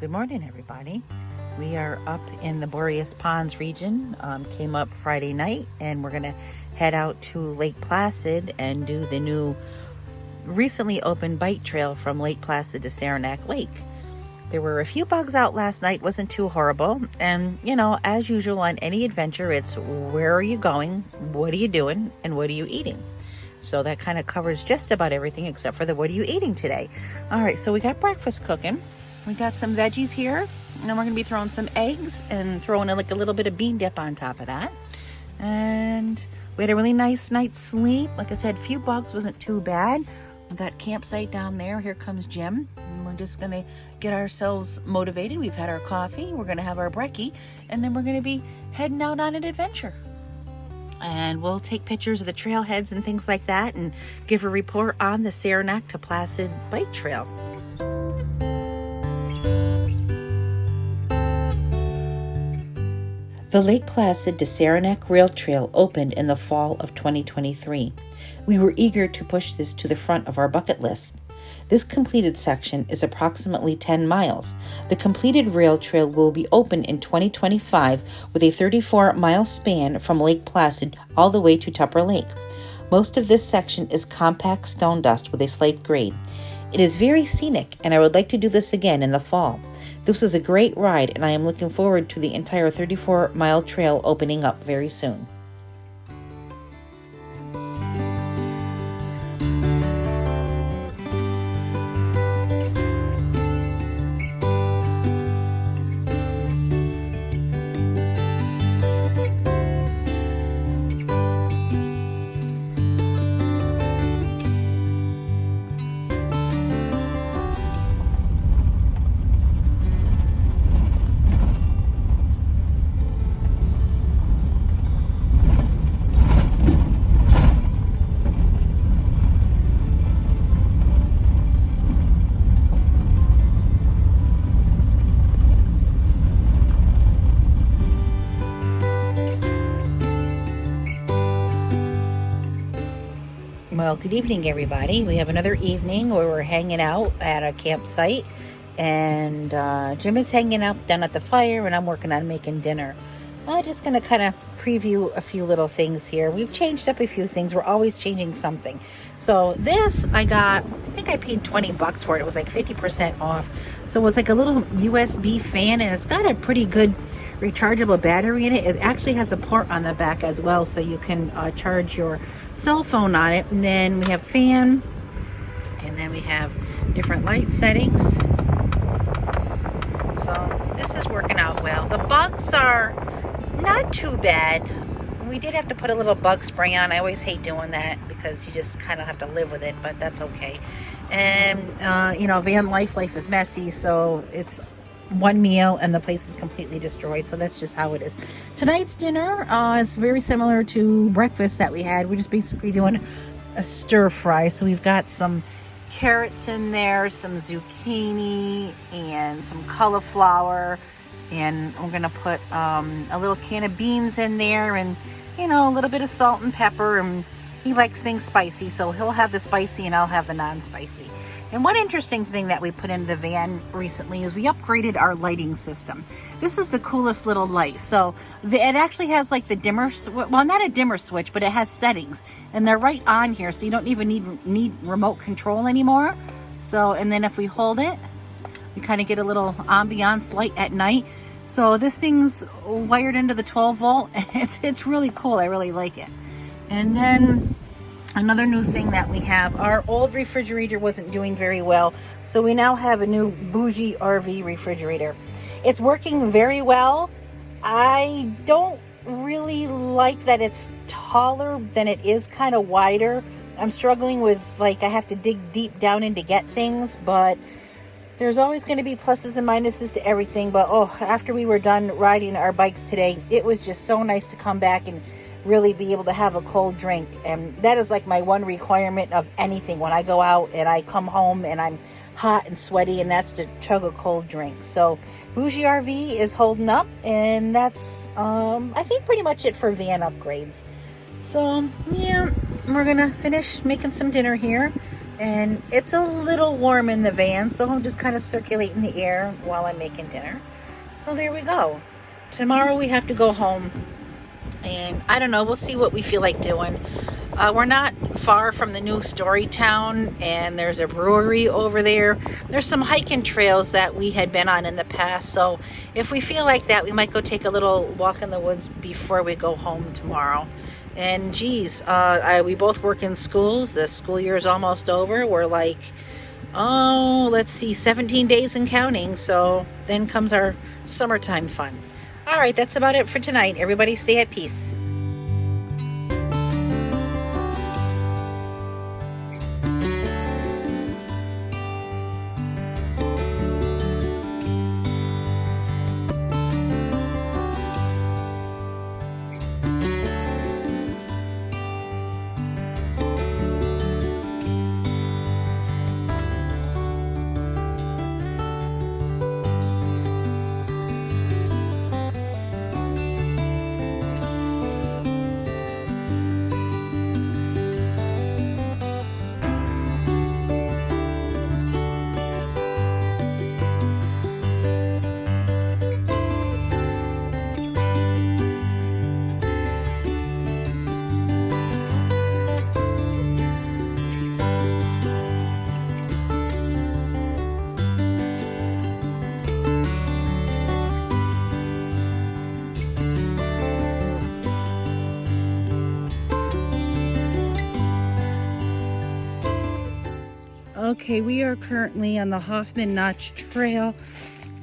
Good morning, everybody. We are up in the Boreas Ponds region. Came up Friday night, and we're gonna head out to Lake Placid and do the new recently opened bike trail from Lake Placid to Saranac Lake. There were a few bugs out last night, wasn't too horrible. And you know, as usual on any adventure, it's where are you going, what are you doing, and what are you eating? So that kind of covers just about everything except for the what are you eating today. All right, so we got breakfast cooking. We got some veggies here, and then we're gonna be throwing some eggs and throwing in like a little bit of bean dip on top of that. And we had a really nice night's sleep. Like I said, few bugs, wasn't too bad. We got campsite down there. Here comes Jim. And we're just gonna get ourselves motivated. We've had our coffee, we're gonna have our brekkie, and then we're gonna be heading out on an adventure. And we'll take pictures of the trailheads and things like that and give a report on the Saranac to Placid bike trail. The Lake Placid to Saranac Rail Trail opened in the fall of 2023. We were eager to push this to the front of our bucket list. This completed section is approximately 10 miles. The completed rail trail will be open in 2025 with a 34-mile span from Lake Placid all the way to Tupper Lake. Most of this section is compact stone dust with a slight grade. It is very scenic, and I would like to do this again in the fall. This was a great ride, and I am looking forward to the entire 34-mile trail opening up very soon. Well, good evening, everybody. We have another evening where we're hanging out at a campsite, and Jim is hanging out down at the fire, and I'm working on making dinner. I'm just going to kind of preview a few little things here. We've changed up a few things. We're always changing something. So this I got, I think I paid $20 for it. It was like 50% off. So it was like a little USB fan, and it's got a pretty good rechargeable battery in it. It actually has a port on the back as well, so you can charge your cell phone on it. And then we have fan, and then we have different light settings. So this is working out well. The bugs are not too bad. We did have to put a little bug spray on. I always hate doing that because you just kind of have to live with it, but that's okay. And you know, van life is messy, so it's one meal and the place is completely destroyed, so that's just how it is. Tonight's dinner is very similar to breakfast that we had. We're just basically doing a stir fry. So we've got some carrots in there, some zucchini, and some cauliflower, and we're gonna put a little can of beans in there, and you know, a little bit of salt and pepper. And he likes things spicy, so he'll have the spicy and I'll have the non-spicy. And one interesting thing that we put into the van recently is we upgraded our lighting system. This is the coolest little light. So it actually has like the dimmer, well, not a dimmer switch, but it has settings, and they're right on here, so you don't even need remote control anymore. So, and then if we hold it, we kind of get a little ambiance light at night. So this thing's wired into the 12 volt. It's really cool. I really like it. And then another new thing that we have, our old refrigerator wasn't doing very well, so we now have a new bougie RV refrigerator. It's working very well. I don't really like that it's taller than it is kind of wider. I'm struggling with, like, I have to dig deep down in to get things, but there's always going to be pluses and minuses to everything. But oh, after we were done riding our bikes today, it was just so nice to come back and really be able to have a cold drink. And that is like my one requirement of anything when I go out and I come home and I'm hot and sweaty, and that's to chug a cold drink. So Bougie RV is holding up, and that's I think pretty much it for van upgrades. So yeah, we're gonna finish making some dinner here, And it's a little warm in the van, so I'm just kind of circulating the air while I'm making dinner. So there we go. Tomorrow we have to go home, and I don't know, we'll see what we feel like doing. We're not far from the new Story Town, and there's a brewery over there. There's some hiking trails that we had been on in the past, so if we feel like that, we might go take a little walk in the woods before we go home tomorrow. And geez, we both work in schools. The school year is almost over. We're like, oh, let's see, 17 days and counting. So then comes our summertime fun. All right, that's about it for tonight. Everybody stay at peace. Okay, we are currently on the Hoffman Notch Trail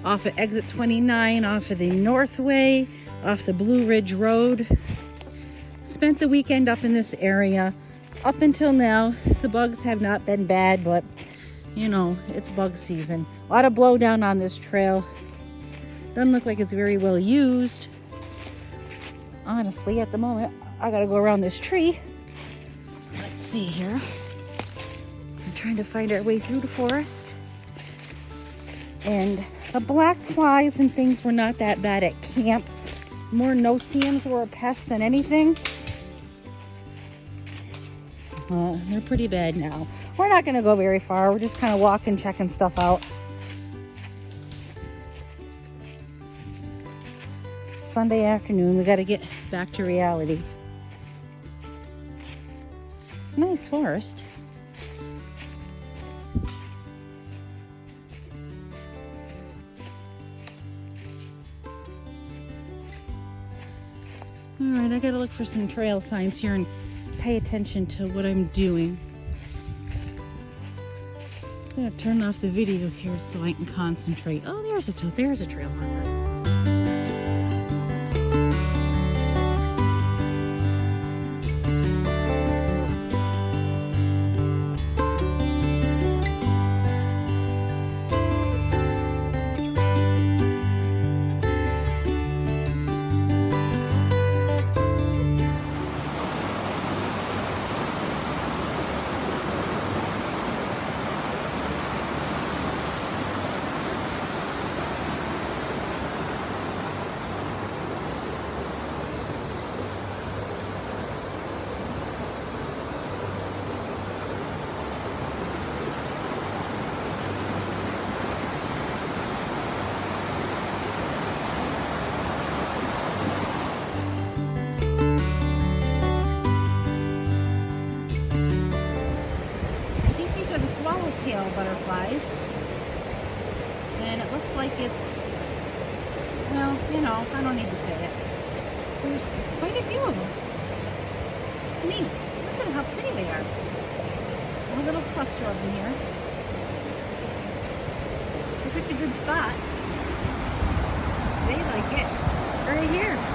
off of exit 29, off of the Northway, off the Blue Ridge Road. Spent the weekend up in this area. Up until now, the bugs have not been bad, but you know, it's bug season. A lot of blowdown on this trail. Doesn't look like it's very well used. Honestly, at the moment, I gotta go around this tree. Let's see here. Trying to find our way through the forest, and the black flies and things were not that bad at camp. More no-see-ums were a pest than anything. They're pretty bad now. We're not going to go very far. We're just kind of walking, checking stuff out. Sunday afternoon, we got to get back to reality. Nice forest. Alright, I gotta look for some trail signs here and pay attention to what I'm doing. I'm gonna turn off the video here so I can concentrate. Oh, there's a trail marker. Swallowtail butterflies, and it looks like it's, well, you know, I don't need to say it. There's quite a few of them. Neat. Look at how pretty they are. A little cluster of them here. We picked a good spot. They like it. Right here.